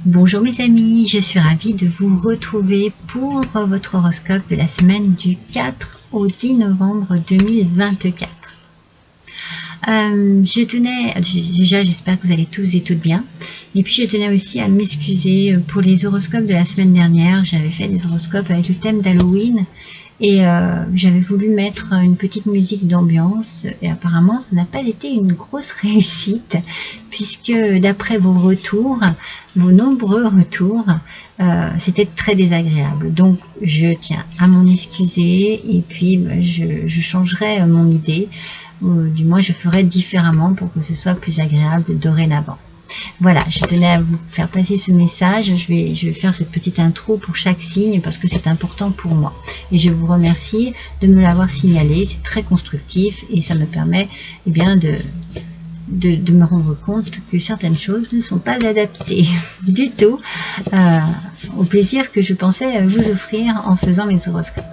Bonjour mes amis, je suis ravie de vous retrouver pour votre horoscope de la semaine du 4 au 10 novembre 2024. Déjà j'espère que vous allez tous et toutes bien. Et puis je tenais aussi à m'excuser pour les horoscopes de la semaine dernière. J'avais fait des horoscopes avec le thème d'Halloween et j'avais voulu mettre une petite musique d'ambiance et apparemment ça n'a pas été une grosse réussite puisque d'après vos retours, vos nombreux retours, c'était très désagréable. Donc je tiens à m'en excuser et puis je changerai mon idée, ou du moins je ferai différemment pour que ce soit plus agréable dorénavant. Voilà, je tenais à vous faire passer ce message. Je vais faire cette petite intro pour chaque signe parce que c'est important pour moi. Et je vous remercie de me l'avoir signalé. C'est très constructif et ça me permet bien de me rendre compte que certaines choses ne sont pas adaptées du tout au plaisir que je pensais vous offrir en faisant mes horoscopes.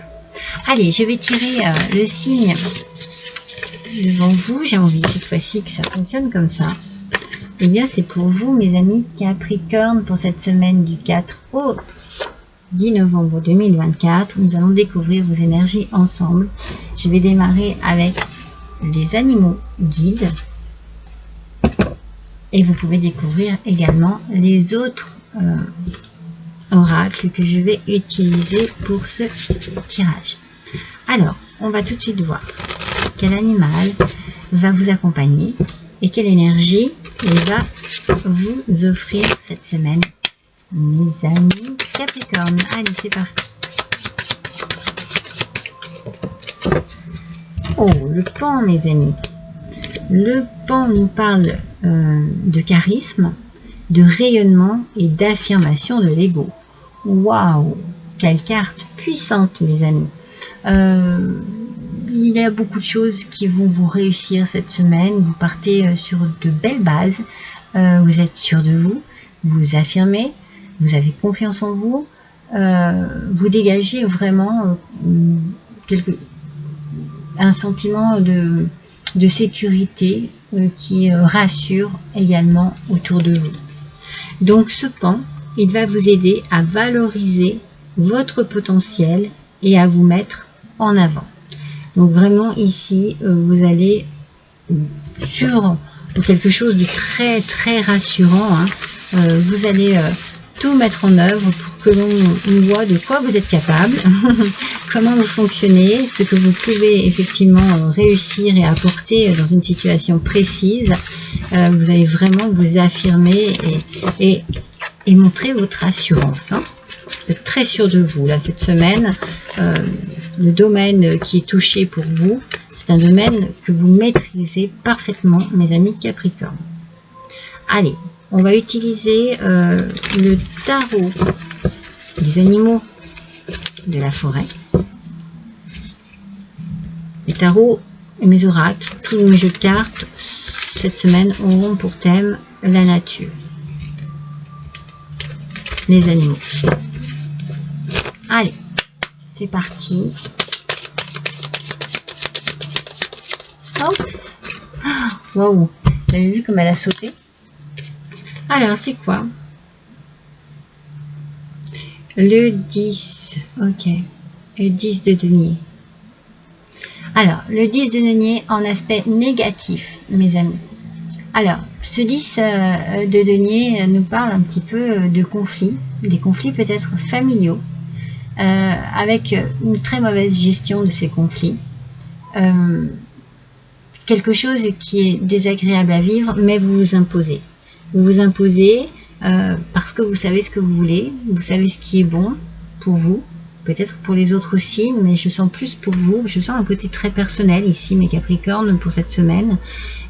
Allez, je vais tirer le signe devant vous. J'ai envie cette fois-ci que ça fonctionne comme ça. Eh bien, c'est pour vous, mes amis Capricorne, pour cette semaine du 4 au 10 novembre 2024. Nous allons découvrir vos énergies ensemble. Je vais démarrer avec les animaux guides. Et vous pouvez découvrir également les autres oracles que je vais utiliser pour ce tirage. Alors, on va tout de suite voir quel animal va vous accompagner et quelle énergie il va vous offrir cette semaine, mes amis Capricorne. Allez, c'est parti. Oh, le pan, mes amis. Le pan nous parle de charisme, de rayonnement et d'affirmation de l'ego. Waouh, quelle carte puissante, mes amis. Il y a beaucoup de choses qui vont vous réussir cette semaine. Vous partez sur de belles bases. Vous êtes sûr de vous. Vous affirmez. Vous avez confiance en vous. Vous dégagez vraiment un sentiment de sécurité qui rassure également autour de vous. Donc ce pan, il va vous aider à valoriser votre potentiel et à vous mettre en avant. Donc vraiment ici, vous allez sur quelque chose de très très rassurant. Vous allez tout mettre en œuvre pour que l'on voit de quoi vous êtes capable, comment vous fonctionnez, ce que vous pouvez effectivement réussir et apporter dans une situation précise. Vous allez vraiment vous affirmer et montrer votre assurance. Vous êtes très sûr de vous là cette semaine. Le domaine qui est touché pour vous, c'est un domaine que vous maîtrisez parfaitement, mes amis Capricorne. Allez, on va utiliser le tarot des animaux de la forêt. Les tarots et mes oracles, tous mes jeux de cartes cette semaine auront pour thème la nature, les animaux. Allez, c'est parti. Oups. Waouh, vous avez vu comme elle a sauté? Alors, c'est quoi? Le 10. Ok. Le 10 de denier. Alors, le 10 de denier en aspect négatif, mes amis. Alors, ce 10 de denier nous parle un petit peu de conflits, des conflits peut-être familiaux, avec une très mauvaise gestion de ces conflits. Quelque chose qui est désagréable à vivre, mais vous vous imposez. Vous vous imposez parce que vous savez ce que vous voulez, vous savez ce qui est bon pour vous, peut-être pour les autres aussi, mais je sens plus pour vous, je sens un côté très personnel ici, mes Capricornes, pour cette semaine,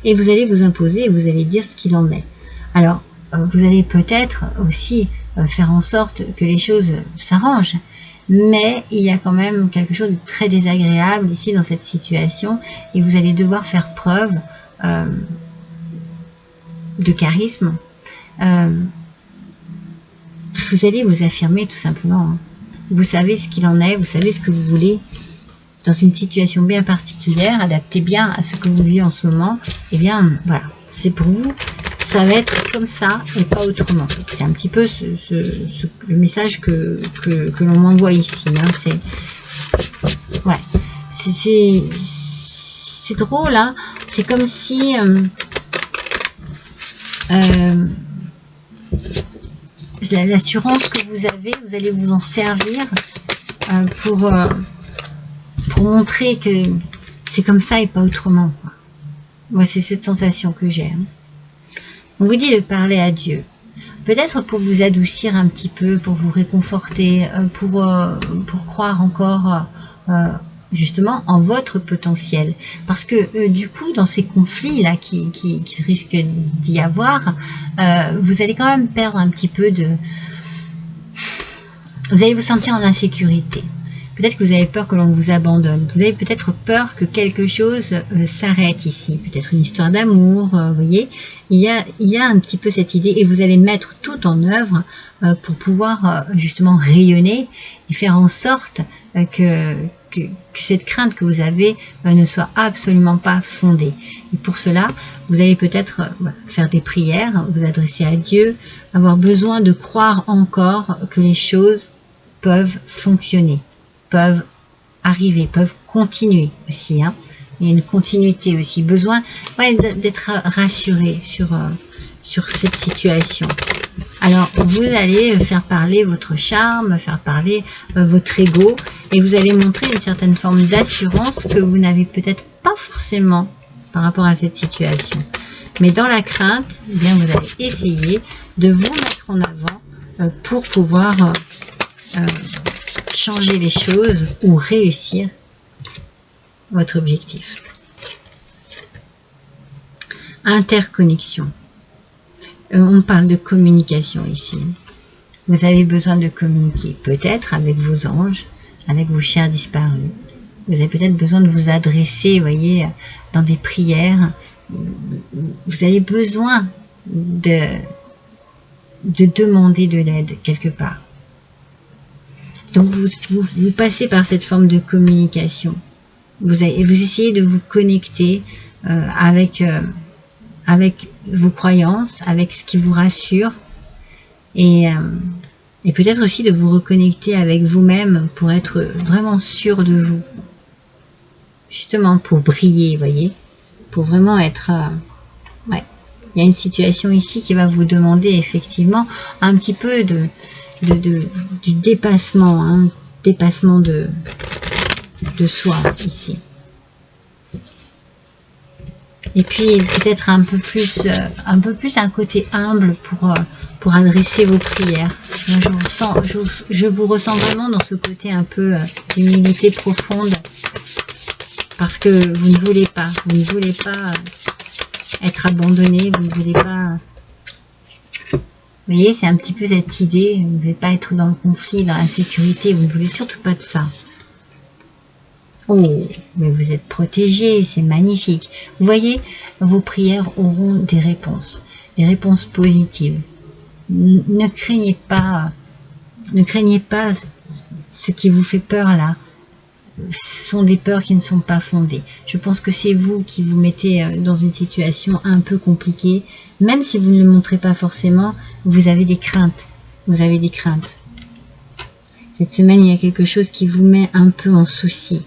et vous allez vous imposer et vous allez dire ce qu'il en est. Alors, vous allez peut-être aussi faire en sorte que les choses s'arrangent, mais il y a quand même quelque chose de très désagréable ici dans cette situation, et vous allez devoir faire preuve de charisme. Vous allez vous affirmer tout simplement. Vous savez ce qu'il en est, vous savez ce que vous voulez dans une situation bien particulière, adaptée bien à ce que vous vivez en ce moment. Et bien voilà, c'est pour vous ça va être comme ça et pas autrement. C'est un petit peu le message que l'on m'envoie ici. Hein. Ouais, c'est drôle, hein. C'est comme si l'assurance que vous avez, vous allez vous en servir pour montrer que c'est comme ça et pas autrement. Moi, c'est cette sensation que j'ai. Hein. On vous dit de parler à Dieu. Peut-être pour vous adoucir un petit peu, pour vous réconforter, pour croire encore justement en votre potentiel. Parce que du coup, dans ces conflits-là qui risquent d'y avoir, vous allez quand même perdre un petit peu de... Vous allez vous sentir en insécurité. Peut-être que vous avez peur que l'on vous abandonne. Vous avez peut-être peur que quelque chose s'arrête ici. Peut-être une histoire d'amour, vous voyez. Il y a un petit peu cette idée et vous allez mettre tout en œuvre pour pouvoir justement rayonner et faire en sorte que cette crainte que vous avez ne soit absolument pas fondée. Et pour cela, vous allez peut-être faire des prières, vous adresser à Dieu, avoir besoin de croire encore que les choses peuvent fonctionner, peuvent arriver, peuvent continuer aussi. Hein. Il y a une continuité aussi. Besoin d'être rassuré sur cette situation. Alors, vous allez faire parler votre charme, faire parler votre ego, et vous allez montrer une certaine forme d'assurance que vous n'avez peut-être pas forcément par rapport à cette situation. Mais dans la crainte, eh bien, vous allez essayer de vous mettre en avant pour pouvoir changer les choses ou réussir votre objectif. Interconnexion. On parle de communication ici. Vous avez besoin de communiquer, peut-être avec vos anges, avec vos chers disparus. Vous avez peut-être besoin de vous adresser, vous voyez, dans des prières. Vous avez besoin de demander de l'aide quelque part. Donc vous passez par cette forme de communication. Vous essayez de vous connecter avec vos croyances, avec ce qui vous rassure, et peut-être aussi de vous reconnecter avec vous-même pour être vraiment sûr de vous, justement pour briller, voyez, pour vraiment être... ouais. Il y a une situation ici qui va vous demander effectivement un petit peu du dépassement, hein, dépassement de soi ici. Et puis peut-être un peu plus un côté humble pour adresser vos prières. Je vous ressens vraiment dans ce côté un peu d'humilité profonde, parce que vous ne voulez pas être abandonné, vous ne voulez pas... Vous voyez, c'est un petit peu cette idée, vous ne voulez pas être dans le conflit, dans l'insécurité, vous ne voulez surtout pas de ça. Oh, mais vous êtes protégé, c'est magnifique. Vous voyez, vos prières auront des réponses positives. Ne craignez pas ce qui vous fait peur là. Ce sont des peurs qui ne sont pas fondées. Je pense que c'est vous qui vous mettez dans une situation un peu compliquée. Même si vous ne le montrez pas forcément, vous avez des craintes. Vous avez des craintes. Cette semaine, il y a quelque chose qui vous met un peu en souci.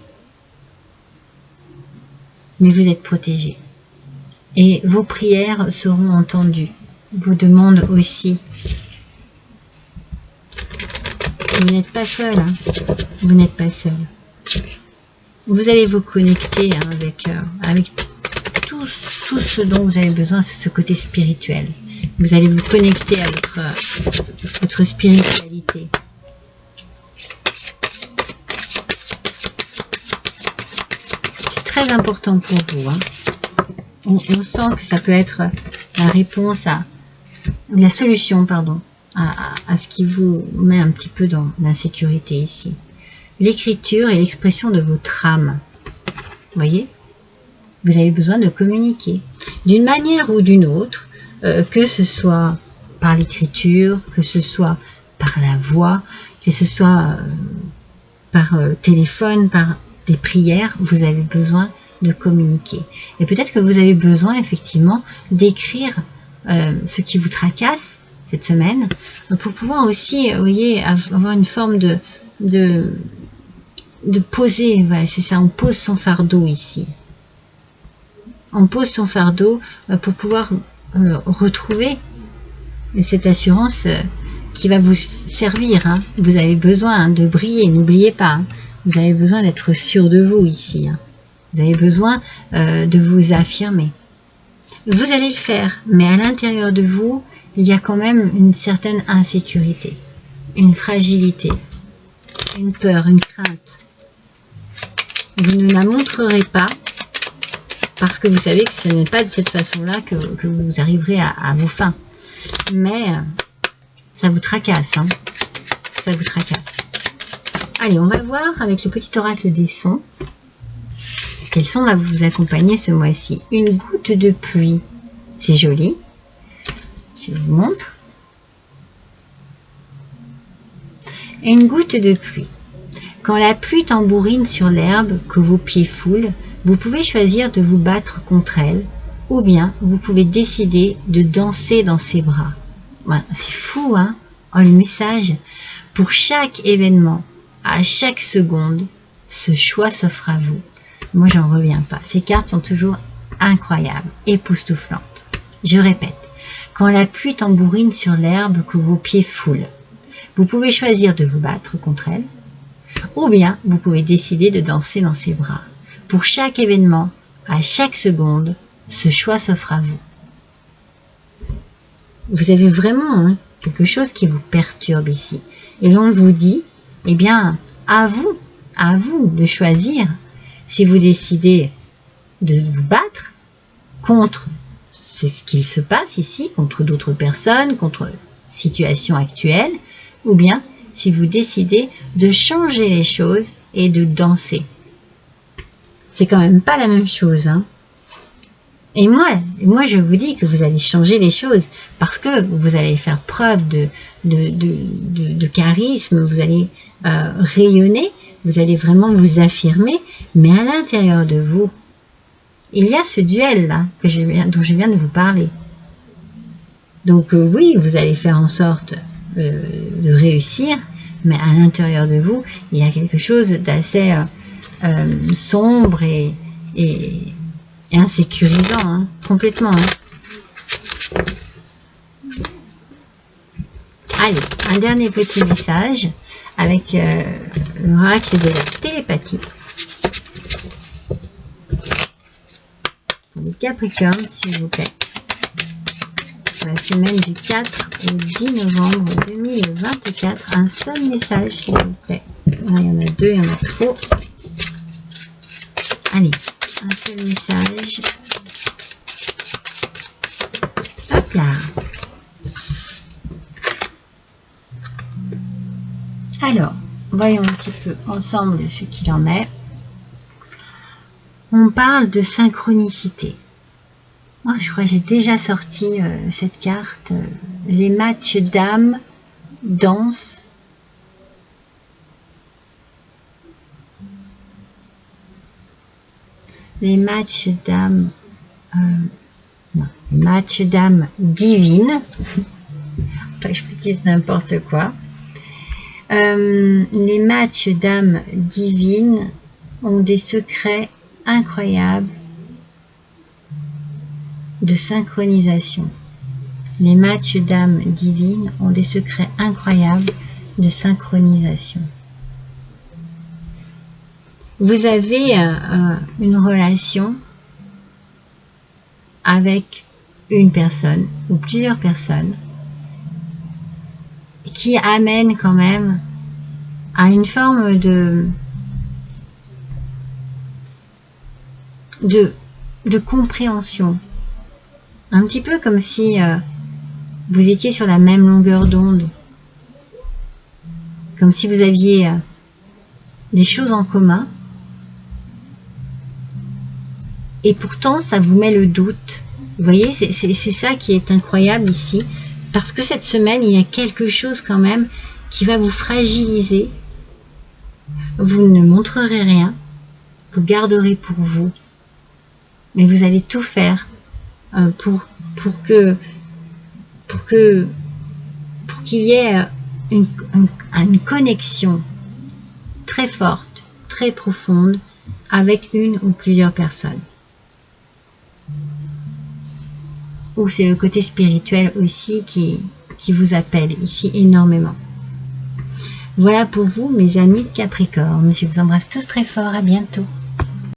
Mais vous êtes protégé. Et vos prières seront entendues. Vos demandes aussi. Vous n'êtes pas seul. Hein. Vous n'êtes pas seul. Vous allez vous connecter hein, avec tout ce dont vous avez besoin, c'est ce côté spirituel. Vous allez vous connecter à votre spiritualité. C'est très important pour vous. Hein. On sent que ça peut être la réponse la solution, pardon, à ce qui vous met un petit peu dans l'insécurité ici. L'écriture et l'expression de votre âme. Vous voyez, vous avez besoin de communiquer d'une manière ou d'une autre, que ce soit par l'écriture, que ce soit par la voix, que ce soit par téléphone, par des prières. Vous avez besoin de communiquer. Et peut-être que vous avez besoin effectivement d'écrire ce qui vous tracasse cette semaine, pour pouvoir aussi, vous voyez, avoir une forme de poser, voilà, c'est ça, on pose son fardeau ici. On pose son fardeau pour pouvoir retrouver cette assurance qui va vous servir. Hein. Vous avez besoin de briller, n'oubliez pas. Hein. Vous avez besoin d'être sûr de vous ici. Hein. Vous avez besoin de vous affirmer. Vous allez le faire, mais à l'intérieur de vous, il y a quand même une certaine insécurité, une fragilité, une peur, une crainte. Vous ne la montrerez pas parce que vous savez que ce n'est pas de cette façon-là que vous arriverez à vos fins. Mais ça vous tracasse, hein. Ça vous tracasse. Allez, on va voir avec le petit oracle des sons. Quels sons va vous accompagner ce mois-ci? Une goutte de pluie. C'est joli. Je vous montre. Une goutte de pluie. Quand la pluie tambourine sur l'herbe que vos pieds foulent, vous pouvez choisir de vous battre contre elle, ou bien vous pouvez décider de danser dans ses bras. Ouais, c'est fou, hein? Oh, le message. Pour chaque événement, à chaque seconde, ce choix s'offre à vous. Moi, j'en reviens pas. Ces cartes sont toujours incroyables, époustouflantes. Je répète, quand la pluie tambourine sur l'herbe que vos pieds foulent, vous pouvez choisir de vous battre contre elle, ou bien vous pouvez décider de danser dans ses bras. Pour chaque événement, à chaque seconde, ce choix s'offre à vous. Vous avez vraiment quelque chose qui vous perturbe ici. Et l'on vous dit, eh bien, à vous de choisir si vous décidez de vous battre contre ce qu'il se passe ici, contre d'autres personnes, contre situation actuelle, ou bien si vous décidez de changer les choses et de danser. C'est quand même pas la même chose, hein. Et moi, je vous dis que vous allez changer les choses parce que vous allez faire preuve de charisme, vous allez rayonner, vous allez vraiment vous affirmer, mais à l'intérieur de vous, il y a ce duel-là dont je viens de vous parler. Donc oui, vous allez faire en sorte de réussir, mais à l'intérieur de vous, il y a quelque chose d'assez sombre et insécurisant, hein, complètement. Hein. Allez, un dernier petit message avec l'oracle de la télépathie. Pour les Capricornes, s'il vous plaît. Pour la semaine du 4 au 10 novembre 2024, un seul message, s'il vous plaît. Là, il y en a deux, il y en a trop. Allez, un seul message. Hop là. Alors, voyons un petit peu ensemble ce qu'il en est. On parle de synchronicité. Oh, je crois que j'ai déjà sorti cette carte. Les matchs d'âme, danse. Les matchs d'âme, non, les matchs d'âme divine. Enfin, je vous dis n'importe quoi. Les matchs d'âme divine ont des secrets incroyables de synchronisation. Les matchs d'âme divine ont des secrets incroyables de synchronisation. Vous avez une relation avec une personne ou plusieurs personnes qui amène quand même à une forme de compréhension. Un petit peu comme si vous étiez sur la même longueur d'onde. Comme si vous aviez des choses en commun. Et pourtant, ça vous met le doute. Vous voyez, c'est ça qui est incroyable ici. Parce que cette semaine, il y a quelque chose quand même qui va vous fragiliser. Vous ne montrerez rien. Vous garderez pour vous. Mais vous allez tout faire pour que pour qu'il y ait une connexion très forte, très profonde avec une ou plusieurs personnes. Ou c'est le côté spirituel aussi qui vous appelle ici énormément. Voilà pour vous, mes amis Capricorne. Je vous embrasse tous très fort. À bientôt.